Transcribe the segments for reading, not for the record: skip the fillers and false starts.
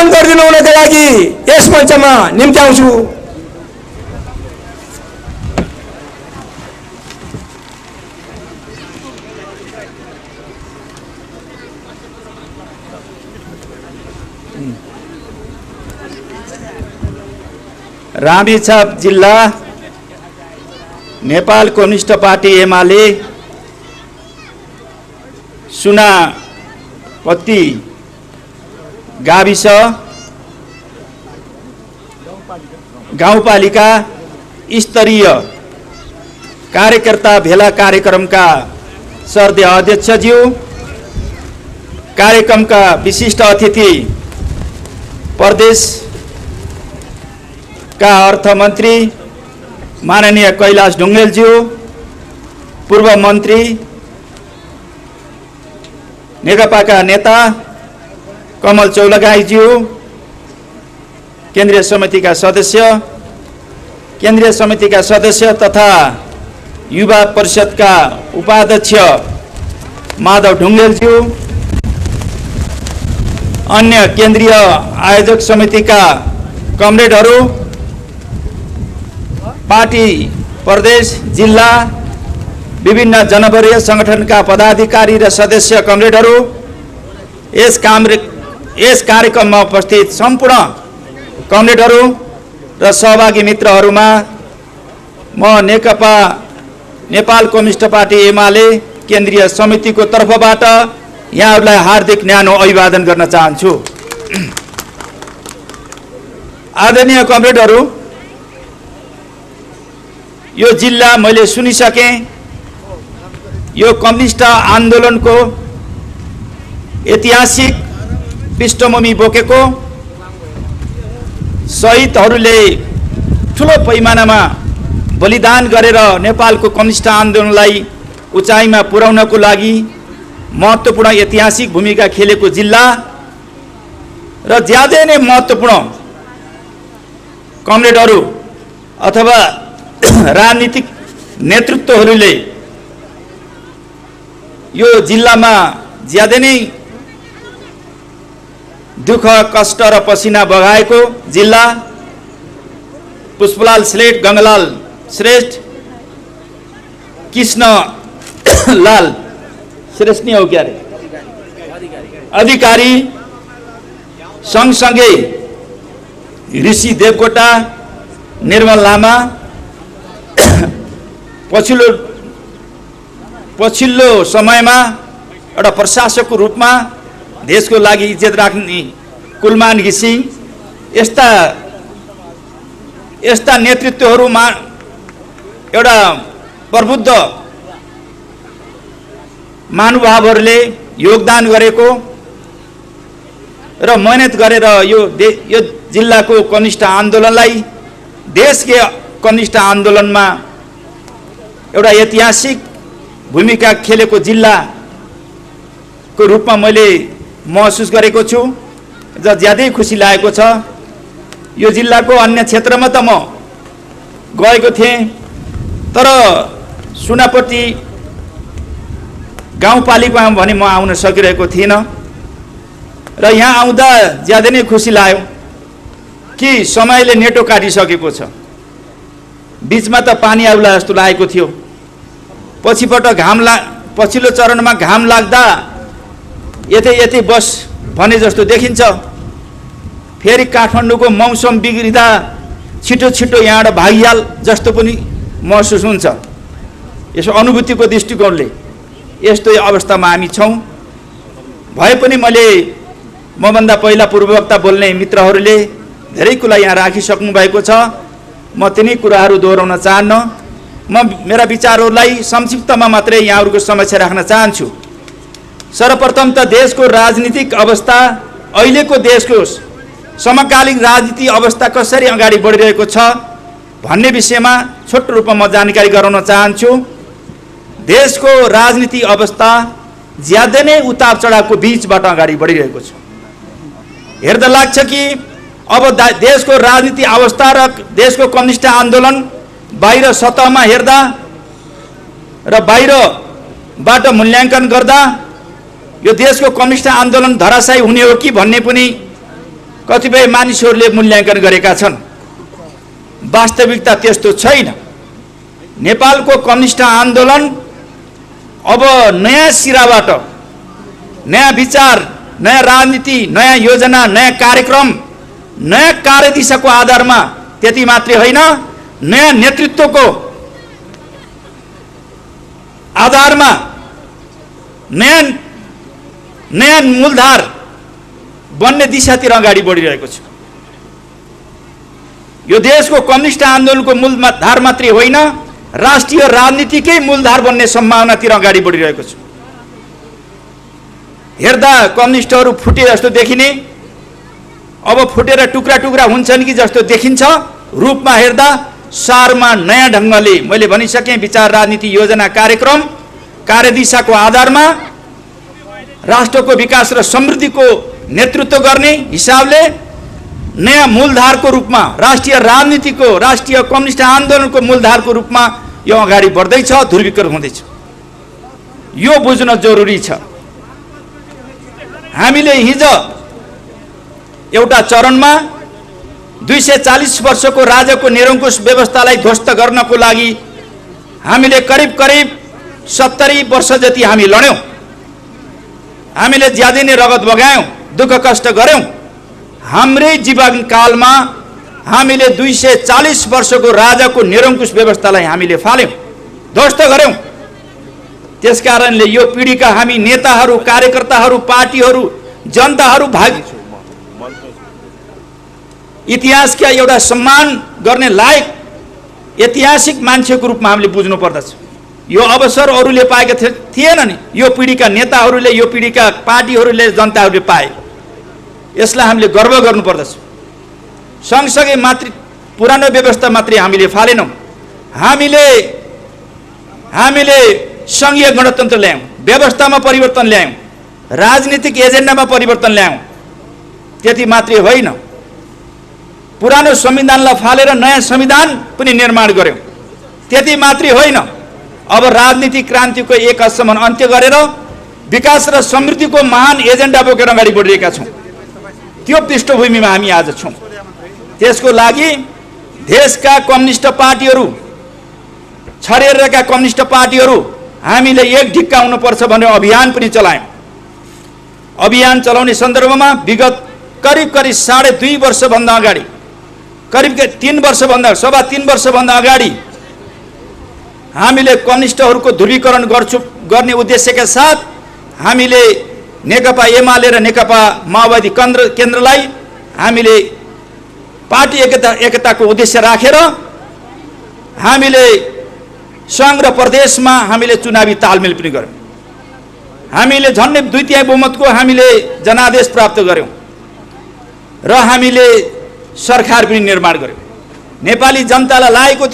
आह्वान गरिदिनु हुनका लागि यस मञ्चमा निम्त्याउँछु। रामेछाप जिल्ला नेपाल कम्युनिस्ट पार्टी एमाले सुनापत्ती गाविस गाउँपालिका स्तरीय कार्यकर्ता भेला कार्यक्रमका सर्दीय अध्यक्षज्यू, कार्यक्रमका विशिष्ट अतिथि प्रदेशका अर्थमन्त्री माननीय कैलाश ढुङ्गेलज्यू, पूर्व मन्त्री नेकपाका नेता कमल चौलगाईज्यू, केन्द्रीय समितिका सदस्य तथा युवा परिषदका उपाध्यक्ष माधव ढुङ्गेलज्यू, अन्य केन्द्रीय आयोजक समितिका कमरेडहरू, पार्टी प्रदेश जिल्ला विभिन्न जनवरीय संगठनका पदाधिकारी र सदस्य कमरेडहरू, यस कार्यक्रममा उपस्थित सम्पूर्ण कमरेडहरू र सहभागी मित्रहरूमा म नेकपा नेपाल कम्युनिस्ट पार्टी एमाले केन्द्रीय समितिको तर्फबाट यहाँहरूलाई हार्दिक न्यानो अभिवादन गर्न चाहन्छु। आदरणीय कमरेडहरू, यो जिल्ला मैले सुनिसकेँ यो कम्युनिस्ट आन्दोलनको ऐतिहासिक पृष्ठभूमि बोकेको, शहीदहरूले ठुलो पैमानामा बलिदान गरेर नेपालको कम्युनिस्ट आन्दोलनलाई उचाइमा पुर्याउनको लागि महत्त्वपूर्ण ऐतिहासिक भूमिका खेलेको जिल्ला र ज्यादै नै महत्त्वपूर्ण कमरेडहरू अथवा राजनीतिक नेतृत्वहरूले यो जिल्लामा ज्यादै नै दुःख कष्ट र पसिना बगाएको जिल्ला, पुष्पलाल श्रेष्ठ, गङ्गलाल श्रेष्ठ, कृष्ण लाल श्रेष्ठ नै हो क्या रे अधिकारी, सँगसँगै ऋषि देवकोटा, निर्मल लामा, पछिल्लो समयमा एउटा प्रशासकको रूपमा देशको लागि इज्जत राख्ने कुलमान घिसिङ, यस्ता नेतृत्वहरूमा एउटा प्रबुद्ध महानुभावहरूले योगदान गरेको र मेहनत गरेर यो जिल्लाको कम्युनिस्ट आन्दोलनलाई देशकै कम्युनिस्ट आन्दोलनमा एउटा ऐतिहासिक भूमिका खेलेको जिल्लाको रूपमा मैले महसुस गरेको छु र ज्यादै खुसी लागेको छ। यो जिल्लाको अन्य क्षेत्रमा त म गएको थिएँ, तर सुनापत्ती गाउँपालिकामा भने म आउन सकिरहेको थिइनँ र यहाँ आउँदा ज्यादै नै खुसी लाग्यो कि समयले नेटो काटिसकेको छ। बीचमा त पानी आउला जस्तो लागेको थियो, पछिबाट पछिल्लो चरणमा घाम लाग्दा यतै बस भने जस्तो देखिन्छ। फेरि काठमाडौँको मौसम बिग्रिँदा छिटो यहाँबाट भागिहाल जस्तो पनि महसुस हुन्छ। यसो अनुभूतिको दृष्टिकोणले यस्तो अवस्थामा हामी छौँ। भए पनि मभन्दा पहिला पूर्ववक्ता बोल्ने मित्रहरूले धेरै कुरा यहाँ राखिसक्नु भएको छ, म तिनै कुराहरू दोहोऱ्याउन चाहन्न। म मेरा विचारहरूलाई संक्षिप्तमा मात्रै यहाँहरूको समक्ष राख्न चाहन्छु। सर्वप्रथम त देशको राजनीतिक अवस्था, अहिलेको देशको समकालीन राजनीतिक अवस्था कसरी अगाडि बढिरहेको छ भन्ने विषयमा छोटो रूपमा म जानकारी गराउन चाहन्छु। देशको राजनीतिक अवस्था ज्यादै नै उतार चढावको बीचबाट अगाडि बढिरहेको छ। हेर्दा लाग्छ कि अब देशको राजनीतिक अवस्था र देशको कम्युनिस्ट आन्दोलन बाहिर सतहमा हेर्दा र बाहिरबाट मूल्याङ्कन गर्दा यो देशको कम्युनिस्ट आन्दोलन धराशायी हुने हो कि भन्ने पनि कतिपय मानिसहरूले मूल्याङ्कन गरेका छन्। वास्तविकता त्यस्तो छैन। नेपालको कम्युनिस्ट आन्दोलन अब नयाँ सिराबाट नयाँ विचार, नयाँ राजनीति, नयाँ योजना, नयाँ कार्यक्रम, नयाँ कार्यदिशाको आधारमा, त्यति मात्रै होइन, नयाँ नेतृत्वको आधारमा नयाँ मूलधार बन्ने दिशातिर अगाडि बढिरहेको छ। यो देशको कम्युनिस्ट आन्दोलनको मूलधार मात्रै होइन, राष्ट्रिय राजनीतिकै मूलधार बन्ने सम्भावनातिर अगाडि बढिरहेको छ। हेर्दा कम्युनिस्टहरू फुटे जस्तो देखिने, अब फुटेर टुक्रा टुक्रा हुन्छन् कि जस्तो देखिन्छ। रूपमा हेर्दा सारमा नयाँ ढङ्गले मैले भनिसकेँ, विचार, राजनीति, योजना, कार्यक्रम, कार्यदिशाको आधारमा राष्ट्रको विकास र समृद्धिको नेतृत्व गर्ने हिसाबले नयाँ मूलधारको रूपमा, राष्ट्रिय राजनीतिको, राष्ट्रिय कम्युनिस्ट आन्दोलनको मूलधारको रूपमा यो अगाडि बढ्दैछ, ध्रुवीकरण हुँदैछ। यो बुझ्न जरुरी छ। हामीले हिजो एउटा चरणमा 240 वर्षको राजाको निरङ्कुश व्यवस्थालाई ध्वस्त गर्नको लागि हामीले करिब 70 वर्ष जति हामी लड्यौँ। हामीले ज्यादै नै रगत बगायौँ, दुःख कष्ट गऱ्यौँ। हाम्रै जीवनकालमा हामीले 240 वर्षको राजाको निरङ्कुश व्यवस्थालाई हामीले फाल्यौँ, ध्वस्त गऱ्यौँ। त्यसकारणले यो पिढीका हामी नेताहरू, कार्यकर्ताहरू, पार्टीहरू, जनताहरू इतिहासका एउटा सम्मान गर्ने लायक ऐतिहासिक मान्छेको रूपमा हामीले बुझ्नु पर्दछ। यो अवसर अरूले पाएका थिएन नि, यो पिढीका नेताहरूले, यो पिढीका पार्टीहरूले, जनताहरूले पाए। यसलाई हामीले गर्व गर्नुपर्दछ। सँगसँगै मात्र पुरानो व्यवस्था मात्रै हामीले फालेनौँ, हामीले सङ्घीय गणतन्त्र ल्यायौँ, व्यवस्थामा परिवर्तन ल्यायौँ, राजनीतिक एजेन्डामा परिवर्तन ल्यायौँ। त्यति मात्रै होइन, पुरानो संविधानलाई फालेर नयाँ संविधान पनि निर्माण गर्यौँ। त्यति मात्रै होइन, अब राजनीतिक क्रान्तिको एक असम्म अन्त्य गरेर विकास र समृद्धिको महान एजेन्डा बोकेर अगाडि बढिरहेका छौँ। त्यो पृष्ठभूमिमा हामी आज छौँ। त्यसको लागि देशका कम्युनिस्ट पार्टीहरू, छरेरका कम्युनिस्ट पार्टीहरू हामीले एक ढिक्का हुनुपर्छ भनेर अभियान पनि चलायौँ। अभियान चलाउने सन्दर्भमा विगत करिब 2.5 वर्षभन्दा अगाडि, करिब 3 वर्षभन्दा, 3.25 वर्षभन्दा अगाडि हामीले कम्युनिस्टहरूको ध्रुवीकरण गर्ने उद्देश्यका साथ हामीले नेकपा एमाले र नेकपा माओवादी केन्द्रलाई हामीले पार्टी एकताको उद्देश्य राखेर हामीले सङ्घ र प्रदेशमा हामीले चुनावी तालमेल पनि गर्यौँ। हामीले झन्डै 2/3 बहुमतको हामीले जनादेश प्राप्त गर्यौँ र हामीले सरकार पनि निर्माण गर्यौँ। नेपाली जनतालाई लागेको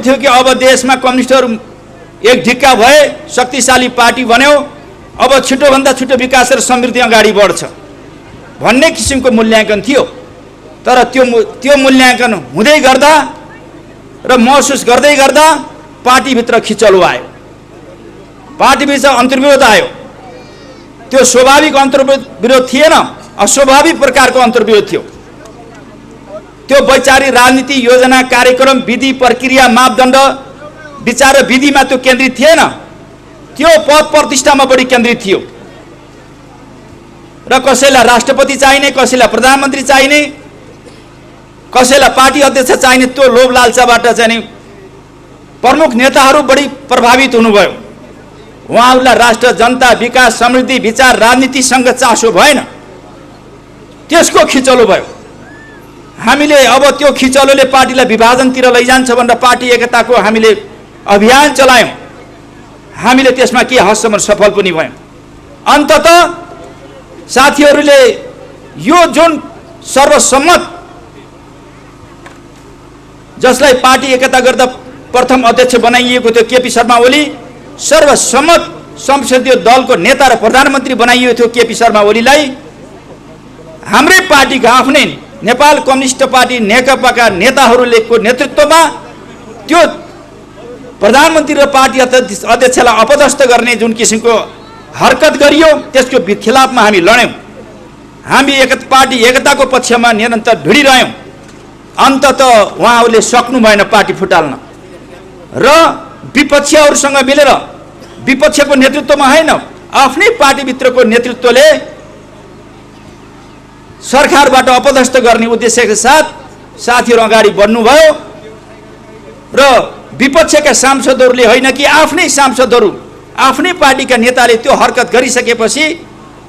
थियो कि अब देशमा कम्युनिस्टहरू एक ढिक्का भए, शक्तिशाली पार्टी बन्यो, अब छिटोभन्दा छिटो विकास र समृद्धि अगाडि बढ्छ भन्ने किसिमको मूल्याङ्कन थियो। तर त्यो मूल्याङ्कन हुँदै गर्दा र महसुस गर्दै गर्दा पार्टीभित्र खिचलो आयो, पार्टीभित्र अन्तर्विरोध आयो। त्यो स्वाभाविक अन्तर्विरोध थिएन, अस्वाभाविक प्रकारको अन्तर्विरोध थियो। त्यो वैचारिक राजनीति, योजना, कार्यक्रम, विधि, प्रक्रिया, मापदण्ड, विचार र विधिमा त्यो केन्द्रित थिएन, त्यो पद प्रतिष्ठामा बढी केन्द्रित थियो। र कसैलाई राष्ट्रपति चाहिने, कसैलाई प्रधानमन्त्री चाहिने, कसैलाई पार्टी अध्यक्ष चाहिने, त्यो लोभ लालसाबाट चाहिँ प्रमुख नेताहरू बढी प्रभावित हुनुभयो। उहाँहरूलाई राष्ट्र, जनता, विकास, समृद्धि, विचार, राजनीतिसँग चासो भएन, त्यसको खिचलो भयो। हामीले अब त्यो खिचलोले पार्टीलाई विभाजनतिर लैजान्छ भनेर पार्टी एकताको हामीले अभियान चलायौँ। हामीले त्यसमा के हदसम्म सफल पनि भयौँ। अन्ततः साथीहरूले यो जुन सर्वसम्मत, जसलाई पार्टी एकता गर्दा प्रथम अध्यक्ष बनाइएको थियो केपी शर्मा ओली, सर्वसम्मत संसदीय दलको नेता र प्रधानमन्त्री बनाइएको थियो केपी शर्मा ओलीलाई हाम्रै पार्टीका आफ्नै नेपाल कम्युनिस्ट पार्टी नेकपाका नेताहरूले को नेतृत्वमा त्यो प्रधानमन्त्री र पार्टी अध्यक्षलाई अपदस्थ गर्ने जुन किसिमको हरकत गरियो, त्यसको खिलाफमा हामी लड्यौँ। हामी पार्टी एकताको पक्षमा निरन्तर भिडिरह्यौँ। अन्ततः उहाँहरूले सक्नु भएन पार्टी फुटाल्न र विपक्षीहरूसँग मिलेर, विपक्षको नेतृत्वमा होइन, आफ्नै पार्टीभित्रको नेतृत्वले सरकारबाट अपदस्थ गर्ने उद्देश्यका साथ साथीहरू अगाडि बढ्नुभयो र विपक्षका सांसदहरूले होइन कि आफ्नै सांसदहरू, आफ्नै पार्टीका नेताले त्यो हरकत गरिसकेपछि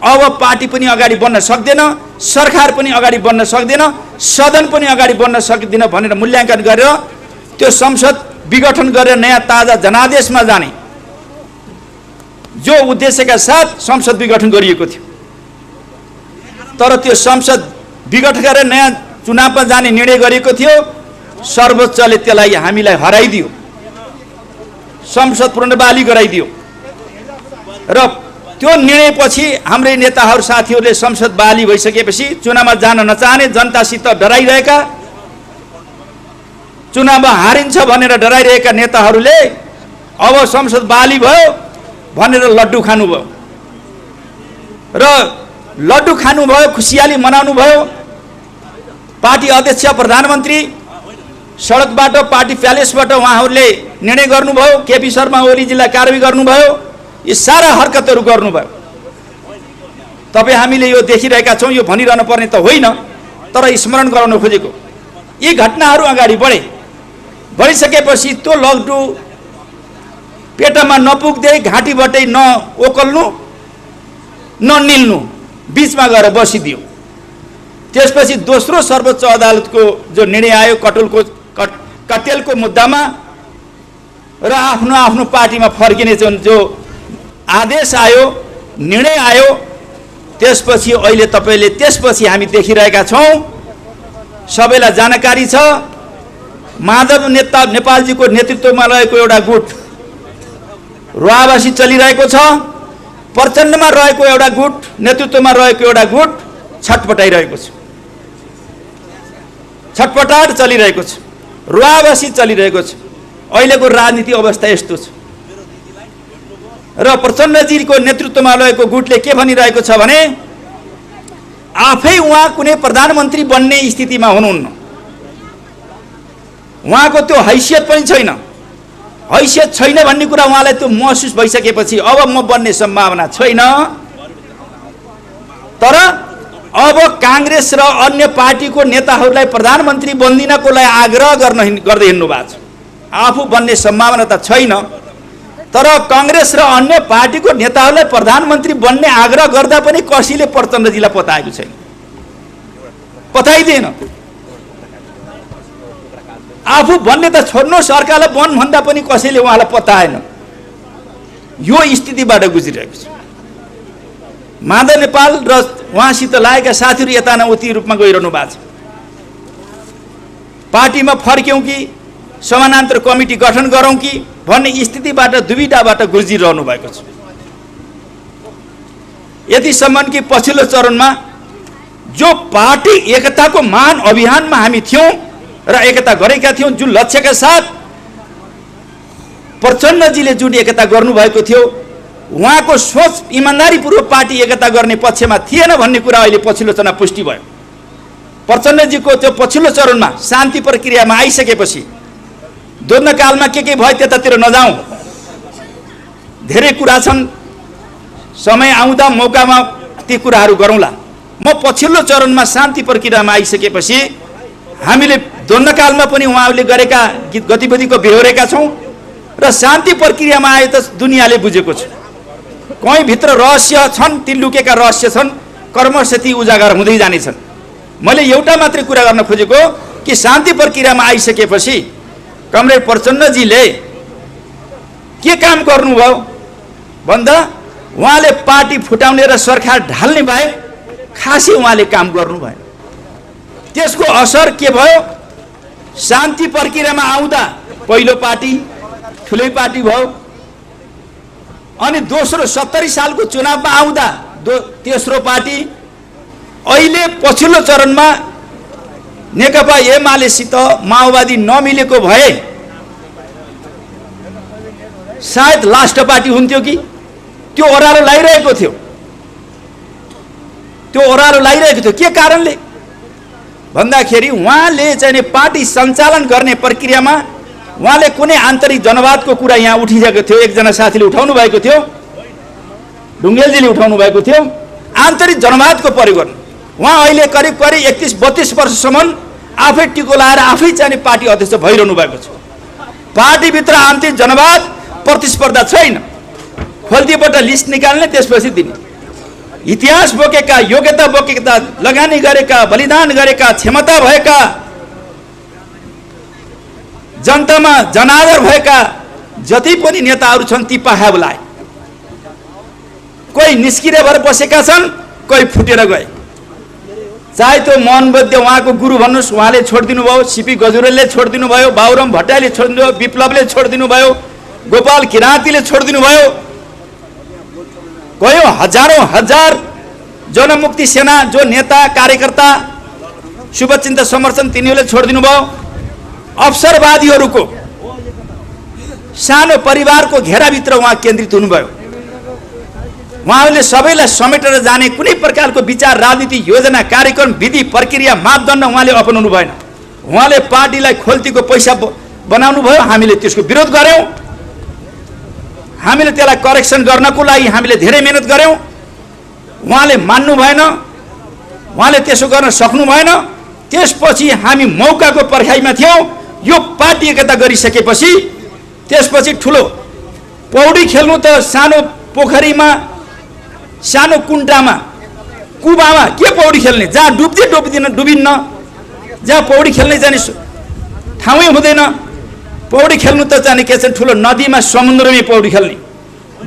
अब पार्टी पनि अगाडि बढ्न सक्दैन, सरकार पनि अगाडि बढ्न सक्दैन, सदन पनि अगाडि बढ्न सक्दैन भनेर मूल्याङ्कन गरेर त्यो संसद विघटन गरेर नयाँ ताजा जनादेशमा जाने जो उद्देश्यका साथ संसद विघटन गरिएको थियो। तर त्यो संसद विघटन गरेर नयाँ चुनावमा जाने निर्णय गरिएको थियो। सर्वोच्चले त्यसलाई हामीलाई हराइदियो, संसद पुनर्बहाली गराइदियो र त्यो निर्णयपछि हाम्रै नेताहरू साथीहरूले संसद बहाली भइसकेपछि चुनावमा जान नचाहने, जनतासित डराइरहेका, चुनावमा हारिन्छ भनेर डराइरहेका नेताहरूले अब संसद बहाली भयो भनेर लड्डु खानुभयो र लड्डु खानुभयो, खुसियाली मनाउनु भयो। पार्टी अध्यक्ष, प्रधानमन्त्री सडकबाट, पार्टी प्यालेसबाट उहाँहरूले निर्णय गर्नुभयो, केपी शर्मा ओली जिल्ला कारवाही गर्नुभयो, यी सारा हरकतहरू गर्नुभयो। तपाईँ हामीले यो देखिरहेका छौँ, यो भनिरहनु पर्ने त होइन, तर स्मरण गराउन खोजेको। यी घटनाहरू अगाडि बढिसकेपछि त्यो लड्डु पेटमा नपुग्दै, घाँटीबाटै नओकल्नु, ननिल्नु, बिचमा गएर बसिदियो। त्यसपछि दोस्रो सर्वोच्च अदालतको जो निर्णय आयो कटेलको मुद्दामा र आफ्नो आफ्नो पार्टीमा फर्किने जो आदेश आयो, निर्णय आयो, त्यसपछि अहिले तपाईँले, त्यसपछि हामी देखिरहेका छौँ, सबैलाई जानकारी छ, माधव नेपालजीको नेतृत्वमा रहेको एउटा गुट रुवाबासी चलिरहेको छ, प्रचण्डमा रहेको एउटा गुट, नेतृत्वमा रहेको एउटा गुट छटपटाइरहेको छ, छटपटाट चलिरहेको छ, रुवाबासी चलिरहेको छ। अहिलेको राजनीति अवस्था यस्तो छ र प्रचण्डजीको नेतृत्वमा रहेको गुटले के भनिरहेको छ भने आफै उहाँ कुनै प्रधानमन्त्री बन्ने स्थितिमा हुनुहुन्न, उहाँको त्यो हैसियत पनि छैन, हैसियत छैन भन्ने कुरा उहाँलाई त्यो महसुस भइसकेपछि अब म बन्ने सम्भावना छैन। तर अब काङ्ग्रेस र अन्य पार्टीको नेताहरूलाई प्रधानमन्त्री बन्दिनको लागि आग्रह गर्दै हिँड्नु भएको छ। आफू बन्ने सम्भावना त छैन, तर काङ्ग्रेस र अन्य पार्टीको नेताहरूलाई प्रधानमन्त्री बन्ने आग्रह गर्दा पनि कसैले प्रचण्डजीलाई पताएको छैन, पताइदिएन। आफू भन्ने त छोड्नु, सरकारलाई बन भन्दा पनि कसैले उहाँलाई पताएन। यो स्थितिबाट गुज्रिरहेको छ। माधव नेपाल र उहाँसित लागेका साथीहरू यता न उति रूपमा गइरहनु भएको छ। पार्टीमा फर्क्यौँ कि समानान्तर कमिटी गठन गरौँ कि भन्ने स्थितिबाट, दुविधाबाट गुज्रिरहनु भएको छ। यतिसम्म कि पछिल्लो चरणमा जो पार्टी एकताको महान अभियानमा हामी थियौँ र एकता गरेका थियौँ, जुन लक्ष्यका साथ प्रचण्डजीले जुन एकता गर्नुभएको थियो, उहाँको सोच इमान्दारीपूर्वक पार्टी एकता गर्ने पक्षमा थिएन भन्ने कुरा अहिले पछिल्लो चरणमा पुष्टि भयो। प्रचण्डजीको त्यो पछिल्लो चरणमा शान्ति प्रक्रियामा आइसकेपछि द्वन्द्वकालमा के भयो त्यतातिर नजाउँ, धेरै कुरा छन्, समय आउँदा मौकामा ती कुराहरू गरौँला। म पछिल्लो चरणमा शान्ति प्रक्रियामा आइसकेपछि हामीले द्वन्द्वकालमा पनि उहाँहरूले गरेका गतिविधिको बेहोरेका छौँ र शान्ति प्रक्रियामा आए त दुनियाँले बुझेको छ। कहीँ भित्र रहस्य छन्, ती लुकेका रहस्य छन्, क्रमशः ती उजागर हुँदै जानेछन्। मैले एउटा मात्रै कुरा गर्न खोजेको कि शान्ति प्रक्रियामा आइसकेपछि कमरेड प्रचण्डजीले के काम गर्नुभयो भन्दा उहाँले पार्टी फुटाउने र सरकार ढाल्ने भए खासै उहाँले काम गर्नु भएन। त्यसको असर के भयो? शान्ति प्रक्रियामा आउँदा पहिलो पार्टी ठुलै पार्टी भयो, अनि दोस्रो 70 सालको चुनावमा आउँदा तेस्रो पार्टी, अहिले पछिल्लो चरणमा नेकपा एमालेसित माओवादी नमिलेको भए सायद लास्ट पार्टी हुन्थ्यो कि त्यो ओह्रालो लागिरहेको थियो। के कारणले भन्दाखेरि उहाँले चाहिँ पार्टी सञ्चालन गर्ने प्रक्रियामा उहाँले कुनै आन्तरिक जनवादको कुरा यहाँ उठिसकेको थियो। एकजना साथीले उठाउनु भएको थियो, ढुङ्गेलजीले उठाउनु भएको थियो, आन्तरिक जनवादको प्रयोग गर्नु। उहाँ अहिले करिब 31-32 वर्षसम्म आफै टिको लाएर आफै चाहिँ पार्टी अध्यक्ष भइरहनु भएको छ। पार्टीभित्र आन्तरिक जनवाद प्रतिस्पर्धा छैन। खोल्तीबाट लिस्ट निकाल्ने, त्यसपछि दिने। इतिहास बोकेका, योग्यता बोकेका, लगानी गरेका, बलिदान गरेका, क्षमता भएका, जनतामा जनादर भएका जति पनि नेताहरू छन् ती पाखा बोलाए। कोही निस्किएर भएर बसेका छन्, कोही फुटेर गए। चाहे त्यो मोहन वैद्य उहाँको गुरु भन्नुहोस्, उहाँले छोडिदिनु भयो, सीपी गजुरेलले छोडिदिनु भयो, बाबुराम भट्टराईले छोडिदिनु भयो, विप्लवले छोडिदिनु भयो, गोपाल किराँतीले छोडिदिनु भयो, कयौं हजारौं हजार जनमुक्ति सेना जो नेता कार्यकर्ता शुभचिन्तक समर्थन तिनीहरूले छोडिदिनु भयो। अवसरवादीहरूको सानो परिवारको घेराभित्र उहाँ केन्द्रित हुनुभयो। उहाँले सबैलाई समेटेर जाने कुनै प्रकारको विचार, राजनीति, योजना, कार्यक्रम, विधि, प्रक्रिया, मापदण्ड उहाँले अपनाउनु भएन। उहाँले पार्टीलाई खोल्तीको पैसा बनाउनु भयो। हामीले त्यसको विरोध गर्यौं। हामीले त्यसलाई करेक्सन गर्नको लागि हामीले धेरै मेहनत गर्यौं। उहाँले मान्नु भएन, उहाँले त्यसो गर्न सक्नु भएन। त्यसपछि हामी मौकाको पर्खाइमा थियौं। यो पार्टी एकता गरिसकेपछि त्यसपछि ठुलो पौडी खेल्नु त सानो पोखरीमा, सानो कुण्टामा, कुबामा के पौडी खेल्ने? जहाँ डुबिन्न, जहाँ पौडी खेल्ने जाने ठाउँै हुँदैन। पौडी खेल्नु त जाने के छ, ठुलो नदीमा, समुद्रमै पौडी खेल्ने।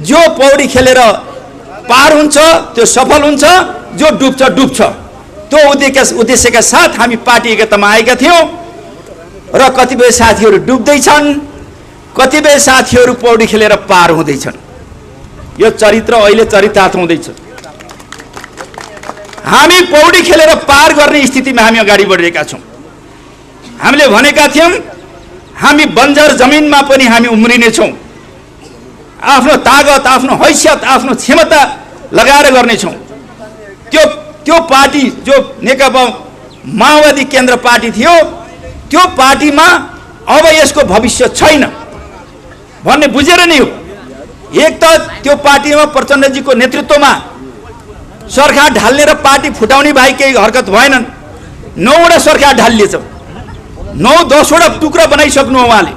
जो पौडी खेलेर पार हुन्छ त्यो सफल हुन्छ, जो डुब्छ। त्यो उद्देश्यका साथ हामी पार्टी एकतामा आएका थियौं र कतिपय साथीहरू डुब्दैछन्, कतिपय साथीहरू पौडी खेलेर पार हुँदैछन्। यो चरित्र अहिले चरितार्थ हुँदैछ। हामी पौडी खेलेर पार गर्ने स्थितिमा हामी अगाडि बढिरहेका छौं। हामीले भनेका थियौं हामी बन्जर जमिनमा पनि हामी उम्रिनेछौँ, आफ्नो तागत, आफ्नो हैसियत, आफ्नो क्षमता लगाएर गर्नेछौँ। त्यो पार्टी जो नेकपा माओवादी केन्द्र पार्टी थियो, त्यो पार्टीमा अब यसको भविष्य छैन भन्ने बुझेर नै हो। एक त त्यो पार्टीमा प्रचण्डजीको नेतृत्वमा सरकार ढाल्ने र पार्टी फुटाउने बाहेक केही हरकत भएनन्। 9वटा सरकार ढालिएछ, 9-10 वटा टुक्रा बनाइसक्नु उहाँले।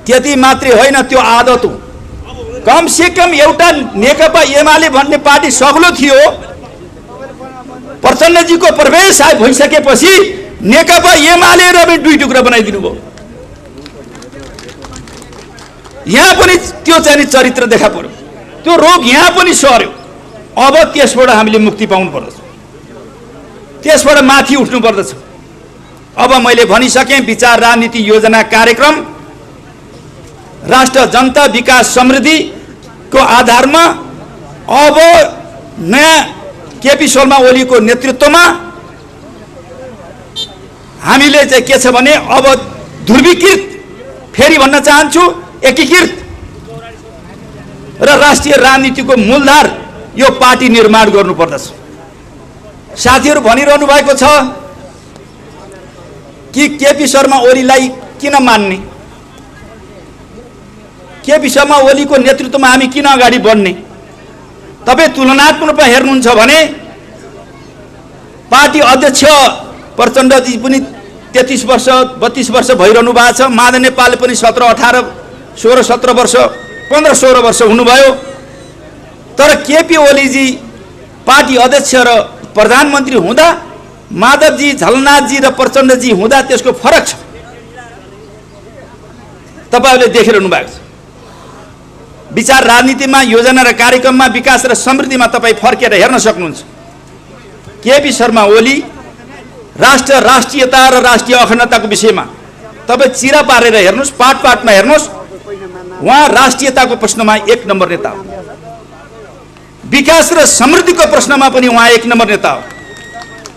त्यति मात्रै होइन, त्यो आदत हो। कम से कम एउटा नेकपा एमाले भन्ने पार्टी सग्लो थियो। प्रचण्डजीको प्रवेश भइसकेपछि नेकपा एमाले र 2 टुक्रा बनाइदिनु भयो। यहाँ पनि त्यो चाहिँ चरित्र देखा पर्यो। त्यो रोग यहाँ पनि सर्यो। अब त्यसबाट हामीले मुक्ति पाउनु पर्दछ, त्यसबाट माथि उठ्नु पर्दछ। अब मैले भनिसकेँ, विचार, राजनीति, योजना, कार्यक्रम, राष्ट्र, जनता, विकास, समृद्धिको आधारमा अब नयाँ केपी शर्मा ओलीको नेतृत्वमा हामीले चाहिँ के छ भने अब ध्रुवीकृत, फेरि भन्न चाहन्छु, एकीकृत र राष्ट्रिय राजनीतिको मूलधार यो पार्टी निर्माण गर्नुपर्दछ। साथीहरू भनिरहनु भएको छ कि केपी शर्मा ओलीलाई किन मान्ने, केपी शर्मा ओलीको नेतृत्वमा हामी किन अगाडि बढ्ने। तपाईँ तुलनात्मक रूपमा हेर्नुहुन्छ भने पार्टी अध्यक्ष प्रचण्डजी पनि 33 वर्ष 32 वर्ष भइरहनु भएको छ। माधव नेपालले पनि 17, 18, 16, 17 वर्ष, 15, 16 वर्ष हुनुभयो। तर केपी ओलीजी पार्टी अध्यक्ष र प्रधानमन्त्री हुँदा माधवजी, झलनाथजी र प्रचण्डजी हुँदा त्यसको फरक छ। तपाईहरूले देखिरहनु भएको छ। विचार, राजनीतिमा, योजना र कार्यक्रममा, विकास र समृद्धिमा तपाईँ फर्केर हेर्न सक्नुहुन्छ। केपी शर्मा ओली राष्ट्र, राष्ट्रियता र राष्ट्रिय अखण्डताको विषयमा तपाईँ चिरा पारेर हेर्नुहोस्, पाटमा हेर्नुहोस्, उहाँ राष्ट्रियताको प्रश्नमा 1 नम्बर नेता हो। विकास र समृद्धिको प्रश्नमा पनि उहाँ 1 नम्बर नेता हो।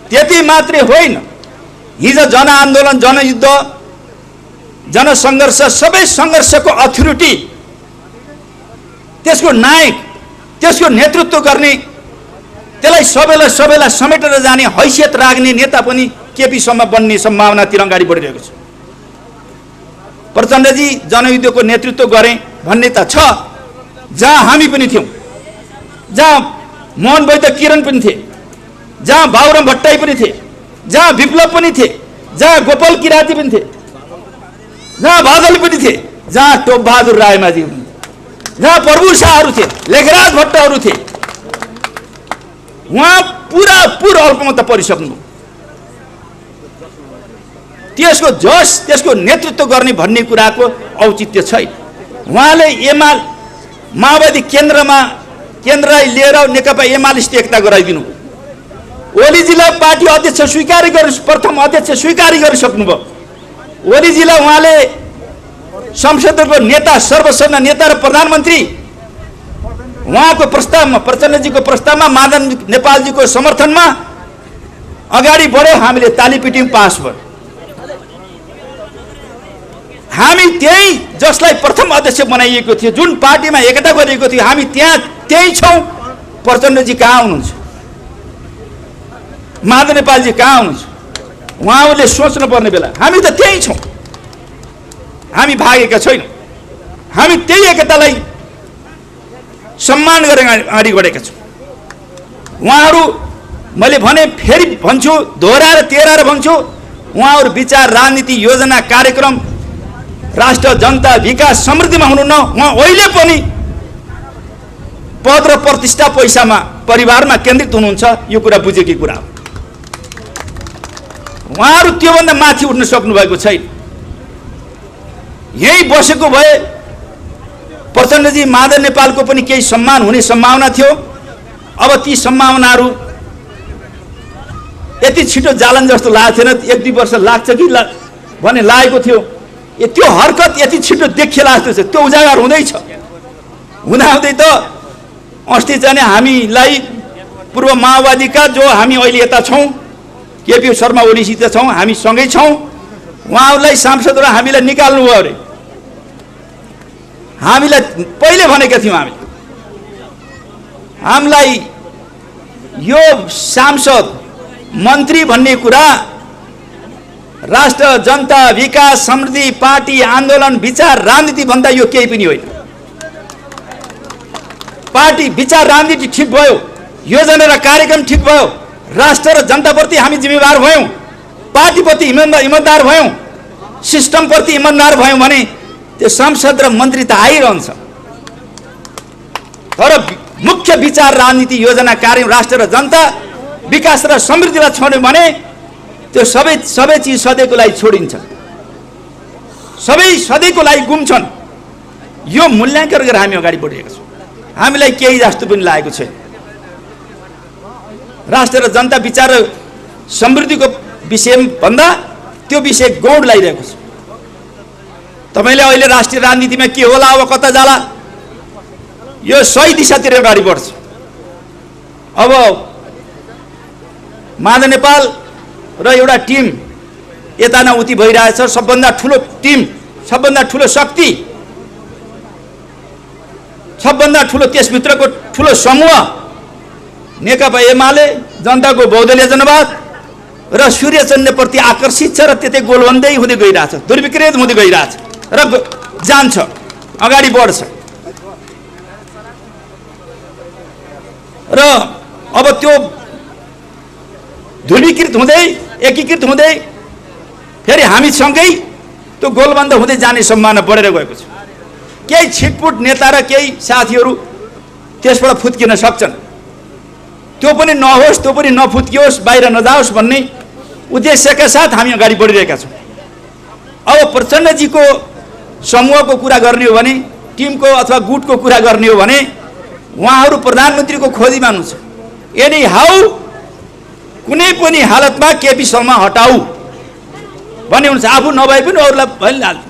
त्यति मात्रै होइन, हिजो जनआन्दोलन, जनयुद्ध, जनसङ्घर्ष, सबै सङ्घर्षको अथोरिटी, त्यसको नायक त्यसको नेतृत्व गर्ने, त्यसलाई सबैलाई समेटेर जाने हैसियत राख्ने नेता पनि केपी शर्मा बन्ने सम्भावनातिर अगाडि बढिरहेको छ। प्रचण्डजी जनयुद्धको नेतृत्व गरे भन्ने त छ, जहाँ हामी पनि थियौँ, जहाँ मोहन वैद्य किरण पनि थिए, जहाँ बाबुराम भट्टराई पनि थिए, जहाँ विप्लव पनि थिए, जहाँ गोपाल किराती पनि थिए, जहाँ बादल पनि थिए, जहाँ टोपबहादुर रायमाझी पनि थिए, जहाँ प्रभु शाहहरू थिए, लेखराज भट्टहरू थिए, उहाँ पुरा अल्पमत परिसक्नु। त्यसको जस, त्यसको नेतृत्व गर्ने भन्ने कुराको औचित्य छैन। उहाँले माओवादी केन्द्रलाई लिएर नेकपा एमालेसित एकता गराइदिनु। ओलीजीलाई पार्टी अध्यक्ष स्वीकार गरि, प्रथम अध्यक्ष स्वीकार गरिसक्नुभयो। ओलीजीलाई उहाँले संसदको नेता, सर्वसम्म नेता र प्रधानमन्त्री, उहाँको प्रस्तावमा, प्रचण्डजीको प्रस्तावमा, माधव नेपालजीको समर्थनमा अगाडि बढ्यो। हामीले तालीपिटी पास भयो। हामी त्यही जसलाई प्रथम अध्यक्ष बनाइएको थियो, जुन पार्टीमा एकता गरिएको थियो, हामी त्यही छौँ। प्रचण्डजी कहाँ हुनुहुन्छ? माधव नेपालजी कहाँ हुनुहुन्छ? उहाँहरूले सोच्नु पर्ने बेला हामी त त्यही छौँ। हामी भागेका छैनौँ। हामी त्यही एकतालाई सम्मान गरेर अगाडि बढेका छौँ। उहाँहरू, मैले भने, फेरि भन्छु, दोहोऱ्याएर तेह्राएर भन्छु, उहाँहरू विचार, राजनीति, योजना, कार्यक्रम, राष्ट्र, जनता, विकास, समृद्धिमा हुनुहुन्न। उहाँ अहिले पनि पद र प्रतिष्ठा, पैसामा, परिवारमा केन्द्रित हुनुहुन्छ। यो कुरा बुझेकी कुरा हो। उहाँहरू त्योभन्दा माथि उठ्न सक्नु भएको छैन। यही बसेको भए प्रचण्डजी, माधव नेपालको पनि केही सम्मान हुने सम्भावना थियो। अब ती सम्भावनाहरू यति छिटो जालन जस्तो लागेको थिएन। 1-2 वर्ष लाग्छ कि भने लागेको थियो। त्यो हरकत यति छिटो देखिएला जस्तो छ। त्यो उजागर हुँदैछ। हुँदाहुँदै त अस्ति चाहिँ हामीलाई पूर्व माओवादीका, जो हामी अहिले यता छौँ, केपी शर्मा ओलीसित छौँ, हामी सँगै छौँ, उहाँहरूलाई सांसदहरू हामीलाई निकाल्नु भयो अरे। हामीलाई पहिले भनेका थियौँ, हामीलाई यो सांसद, मन्त्री भन्ने कुरा राष्ट्र, जनता, विकास, समृद्धि, पार्टी, आन्दोलन, विचार, राजनीति भन्दा यो केही पनि होइन। पार्टी, विचार, राजनीति ठिक भयो, योजना र कार्यक्रम ठिक भयो, राष्ट्र र जनताप्रति हामी जिम्मेवार भयौँ, पार्टीप्रति इमान्दार भयौँ, सिस्टमप्रति इमान्दार भयौँ भने त्यो सांसद र मन्त्री त आइरहन्छ। तर मुख्य विचार, राजनीति, योजना, कार्य, राष्ट्र र जनता, विकास र समृद्धिलाई छोड्यो भने त्यो सबै चिज सधैँको लागि छोडिन्छ। सबै सधैँको लागि गुम्छन्। यो मूल्याङ्कन गरेर हामी अगाडि बढिरहेका छौँ। हामीलाई केही जस्तो पनि लागेको छैन। राष्ट्र र जनता, विचार र समृद्धिको विषयभन्दा त्यो विषय गौड लगाइरहेको छ। तपाईँले अहिले राष्ट्रिय राजनीतिमा के होला, अब कता जाला, यो सही दिशातिर अगाडि बढ्छ। अब माधव नेपाल र एउटा टिम यता न उति भइरहेछ। सबभन्दा ठुलो टिम, सबभन्दा ठुलो शक्ति, सबभन्दा ठुलो त्यसभित्रको ठुलो समूह नेकपा एमाले, जनताको बहुदलीय जनवाद र सूर्यचन्द्रप्रति आकर्षित छ र त्यतै गोलबन्दै हुँदै गइरहेछ, दुर्विकृत हुँदै गइरहेछ र जान्छ, अगाडि बढ्छ। र अब त्यो ध्रुवीकृत हुँदै, एकीकृत हुँदै फेरि हामीसँगै त्यो गोलबन्द हुँदै जाने सम्भावना बढेर गएको छ। केही छिटपुट नेता र केही साथीहरू त्यसबाट फुत्किन सक्छन्। त्यो पनि नहोस्, त्यो पनि नफुत्कियोस्, बाहिर नजाओस् भन्ने उद्देश्यका साथ हामी अगाडि बढिरहेका छौँ। अब प्रचण्डजीको समूहको कुरा गर्ने हो भने, टिमको अथवा गुटको कुरा गर्ने हो भने, उहाँहरू प्रधानमन्त्रीको खोजीमा हुनुहुन्छ। एनी हाउ, कुनै पनि हालतमा केपी शर्मा हटाऊ भन्ने हुन्छ। आफू नभए पनि अरूलाई भनिहाल्छ।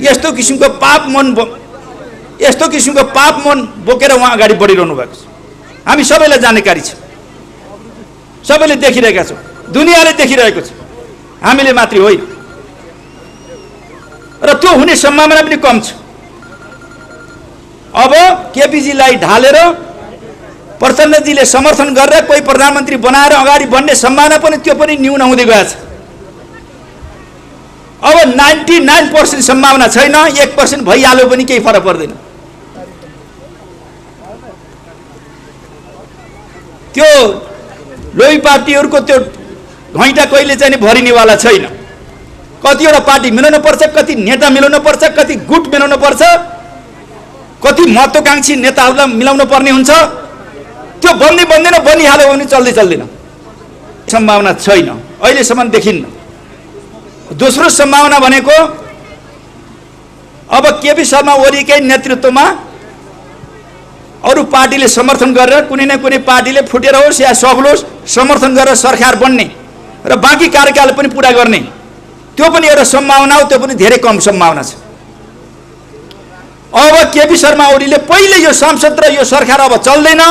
यस्तो किसिमको पाप मन बोकेर उहाँ अगाडि बढिरहनु भएको छ। हामी सबैलाई जानकारी छ, सबैले देखिरहेका छौँ, दुनियाँले देखिरहेको छ, हामीले मात्रै होइन। र त्यो हुने सम्भावना पनि कम छ। अब केपीजीलाई ढालेर प्रचण्डजीले समर्थन गरेर कोही प्रधानमन्त्री बनाएर अगाडि बढ्ने सम्भावना पनि त्यो पनि न्यून हुँदै गएको छ। अब 99% सम्भावना छैन, 1% भइहाल्यो पनि केही फरक पर्दैन। त्यो लोही पार्टीहरूको त्यो घैँटा कहिले चाहिँ भरिनेवाला छैन। कतिवटा पार्टी मिलाउनु पर्छ, कति नेता मिलाउनु पर्छ, कति गुट मिलाउनु पर्छ, कति महत्त्वकांक्षी नेताहरूलाई मिलाउनु पर्ने हुन्छ। त्यो बन्दैन, बनिहाल्यो भने चल्दैन। सम्भावना छैन, अहिलेसम्म देखिन्न। दोस्रो सम्भावना भनेको अब केपी शर्मा ओलीकै नेतृत्वमा अरू पार्टीले समर्थन गरेर कुनै न कुनै पार्टीले फुटेर होस् या सग्लोस् समर्थन गरेर सरकार बन्ने र बाँकी कार्यकाल पनि पुरा गर्ने, त्यो पनि एउटा सम्भावना हो। त्यो पनि धेरै कम सम्भावना छ। अब केपी शर्मा ओलीले पहिले यो संसद र यो सरकार अब चल्दैन,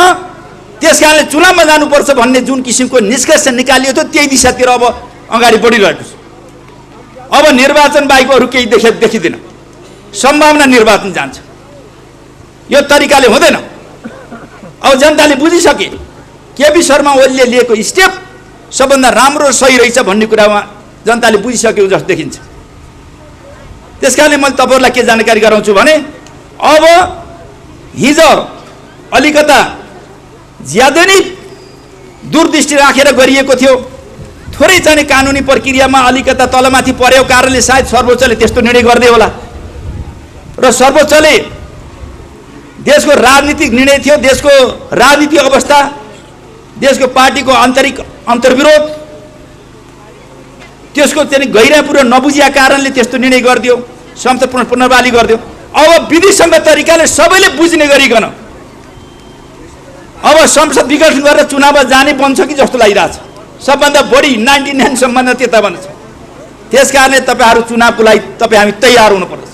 त्यसकारणले चुनावमा जानुपर्छ भन्ने जुन किसिमको निष्कर्ष निकालियो थियो त्यही दिशातिर अब अगाडि बढिरहेको छ। अब निर्वाचन बाहेक अरू केही देखिँदैन। सम्भावना निर्वाचन जान्छ, यो तरिकाले हुँदैन। अब जनताले बुझिसके केपी शर्मा ओलीले लिएको स्टेप सबभन्दा राम्रो र सही रहेछ भन्ने कुरामा जनताले बुझिसक्यो जस्तो देखिन्छ। त्यसकारणले मैले तपाईँहरूलाई के जानकारी गराउँछु भने अब हिजो अलिकता ज्यादै नै दूरदृष्टि राखेर गरिएको थियो। थोरै चाहिँ कानुनी प्रक्रियामा अलिकता तलमाथि परेको कारणले सायद सर्वोच्चले त्यस्तो निर्णय गर्दै होला र सर्वोच्चले देशको राजनीतिक निर्णय थियो, देशको राजनीतिक अवस्था, देशको पार्टीको आन्तरिक अन्तर्विरोध, त्यसको चाहिँ गहिराइपूर्वक नबुझिया कारणले त्यस्तो निर्णय गरिदियो, संसद पुनर्बहाली गरिदियो। अब विधिसम्मत तरिकाले सबैले बुझ्ने गरिकन अब संसद विघटन गरेर चुनावमा जाने बन्छ कि जस्तो लागिरहेछ। सबभन्दा बढी 99 सम्बन्ध त्यता बन्छ। त्यसकारणले तपाईँहरू चुनावको लागि हामी तयार हुनुपर्छ।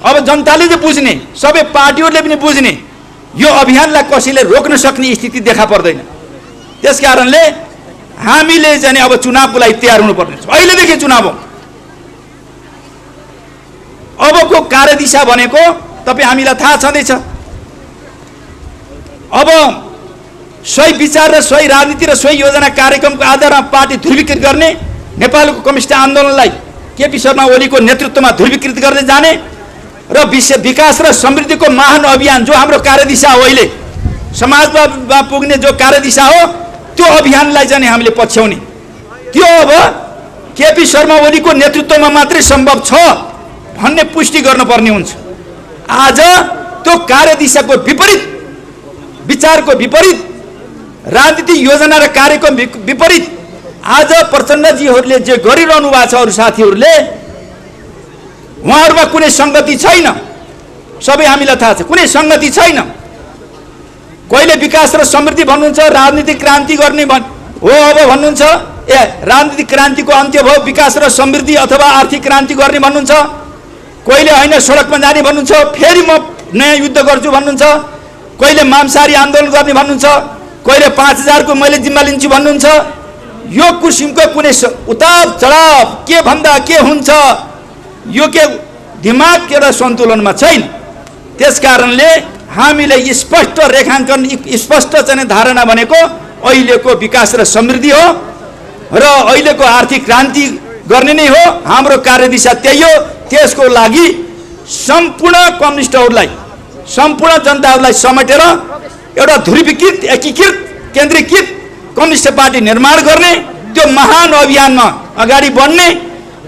अब जनताले चाहिँ बुझ्ने, सबै पार्टीहरूले पनि बुझ्ने, यो अभियानलाई कसैले रोक्न सक्ने स्थिति देखा पर्दैन। त्यसकारणले हामीले चाहिँ अब चुनावको लागि तयार हुनुपर्ने छ। अहिलेदेखि चुनाव हो। अबको कार्यदिशा भनेको तपाईँ हामीलाई थाहा छँदैछ। अब सही विचार र सही राजनीति र सही योजना कार्यक्रमको आधारमा पार्टी ध्रुवीकृत गर्ने, नेपालको कम्युनिस्ट आन्दोलनलाई केपी शर्मा ओलीको नेतृत्वमा ध्रुवीकृत गर्दै जाने र विकास र समृद्धिको महान अभियान जो हाम्रो कार्यदिशा हो, अहिले समाजमा पुग्ने जो कार्यदिशा हो, त्यो अभियानलाई चाहिँ हामीले पछ्याउने। त्यो अब केपी शर्मा ओलीको नेतृत्वमा मात्रै सम्भव छ भन्ने पुष्टि गर्नुपर्ने हुन्छ। आज त्यो कार्यदिशाको विपरीत, विचारको विपरीत, राजनीतिक योजना र कार्यक्रम विपरीत आज प्रचण्डजीहरूले जे गरिरहनु भएको छ, अरू साथीहरूले उहाँहरूमा कुनै सङ्गति छैन। सबै हामीलाई थाहा छ, कुनै सङ्गति छैन। कहिले विकास र समृद्धि भन्नुहुन्छ, राजनीतिक क्रान्ति गर्ने हो अब भन्नुहुन्छ, राजनीतिक क्रान्तिको अन्त्य भयो, विकास र समृद्धि अथवा आर्थिक क्रान्ति गर्ने भन्नुहुन्छ। कहिले होइन सडकमा जाने भन्नुहुन्छ, फेरि म नयाँ युद्ध गर्छु भन्नुहुन्छ। कहिले मांसाहारी आन्दोलन गर्ने भन्नुहुन्छ, कहिले 5000 को मैले जिम्मा लिन्छु भन्नुहुन्छ। यो किसिमको कुनै उतार चढाव के भन्दा के हुन्छ, यो के दिमाग एउटा सन्तुलनमा छैन। त्यसकारणले हामीले स्पष्ट रेखाङ्कन, स्पष्ट चाहिँ धारणा भनेको अहिलेको विकास र समृद्धि हो र अहिलेको आर्थिक क्रान्ति गर्ने नै हो। हाम्रो कार्यदिशा त्यही हो। त्यसको लागि सम्पूर्ण कम्युनिस्टहरूलाई, सम्पूर्ण जनताहरूलाई समेटेर एउटा ध्रुवीकृत, एकीकृत, केन्द्रीकृत कम्युनिस्ट पार्टी निर्माण गर्ने, त्यो महान अभियानमा अगाडि बढ्ने।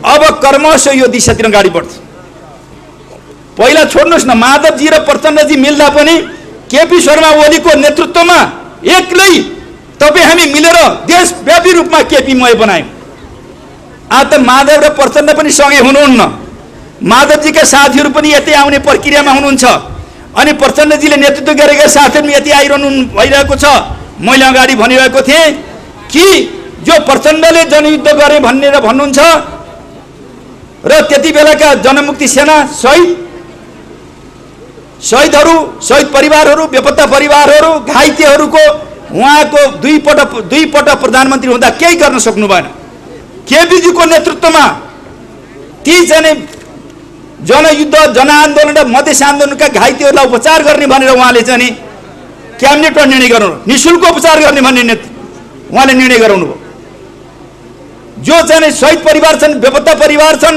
अब कर्मशः यो दिशातिर अगाडि बढ्छ। पहिला छोड्नुहोस् न, माधवजी र प्रचण्डजी मिल्दा पनि केपी शर्मा ओलीको नेतृत्वमा एक्लै तपाईँ हामी मिलेर देशव्यापी रूपमा केपीमय बनायौँ। आज त माधव र प्रचण्ड पनि सँगै हुनुहुन्न, माधवजीका साथीहरू पनि यतै आउने प्रक्रियामा हुनुहुन्छ, अनि प्रचण्डजीले नेतृत्व गरेका साथीहरू पनि यति आइरहनु भइरहेको छ। मैले अगाडि भनिरहेको थिएँ कि जो प्रचण्डले जनयुद्ध गरे भनेर भन्नुहुन्छ र त्यति बेलाका जनमुक्ति सेना शहीदहरू, शहीद परिवारहरू, बेपत्ता परिवारहरू, घाइतेहरूको उहाँको दुई पटक प्रधानमन्त्री हुँदा केही गर्न सक्नु भएन। केपीजीको नेतृत्वमा ती चाहिँ जनयुद्ध, जनआन्दोलन र मधेस आन्दोलनका घाइतेहरूलाई उपचार गर्ने भनेर उहाँले चाहिँ क्याबिनेटमा निर्णय गर्नु, निःशुल्क उपचार गर्ने भन्ने उहाँले निर्णय गराउनु भयो। जो चाहिँ शहीद परिवार छन्, बेपत्ता परिवार छन्,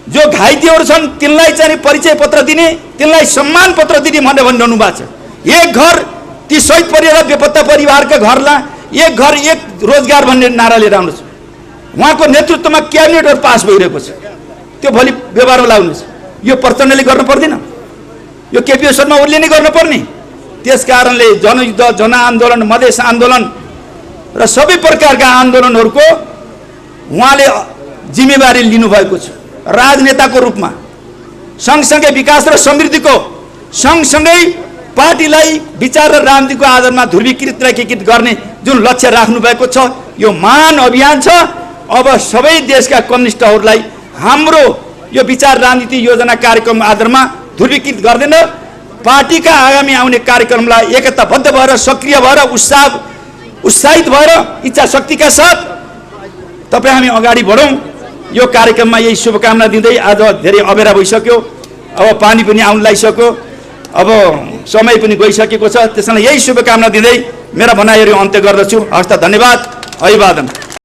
जो घाइतेहरू छन्, तिनलाई चाहिँ परिचय पत्र दिने, तिनलाई सम्मान पत्र दिने भनेर भनिरहनु भएको छ। एक घर ती शहीद परिवार बेपत्ता परिवारका घरलाई एक घर एक रोजगार भन्ने नारा लिएर आउनुहोस्। उहाँको नेतृत्वमा क्याबिनेटहरू पास भइरहेको छ, त्यो भोलि व्यवहारमा लाउनुहोस्। यो प्रचण्डले गर्नु पर्दैन, यो केपी शर्मा ओलीले नै गर्नुपर्ने। त्यस कारणले जनयुद्ध, जनआन्दोलन, मधेस आन्दोलन र सबै प्रकारका आन्दोलनहरूको उहाँले जिम्मेवारी लिनुभएको छ राजनेताको रूपमा। सँगसँगै विकास र समृद्धिको सँगसँगै पार्टीलाई विचार र राजनीतिको आधारमा ध्रुवीकृत र एकीकृत गर्ने जुन लक्ष्य राख्नु भएको छ, यो महान अभियान छ। अब सबै देशका कम्युनिस्टहरूलाई हाम्रो यो विचार राजनीति योजना कार्यक्रम आधारमा ध्रुवीकृत गर्दैन, पार्टीका आगामी आउने कार्यक्रमलाई एकताबद्ध भएर, सक्रिय भएर, उत्साहित भएर, इच्छा शक्तिका साथ तपाईँ हामी अगाडि बढौँ। यो कार्यक्रममा यही शुभकामना दिँदै आज धेरै अबेरा भइसक्यो, अब पानी पनि आउन लागिसक्यो, अब समय पनि गइसकेको छ। त्यसैले यही शुभकामना दिँदै मेरा भनाइहरू अन्त्य गर्दछु। हस्त, धन्यवाद, अभिवादन।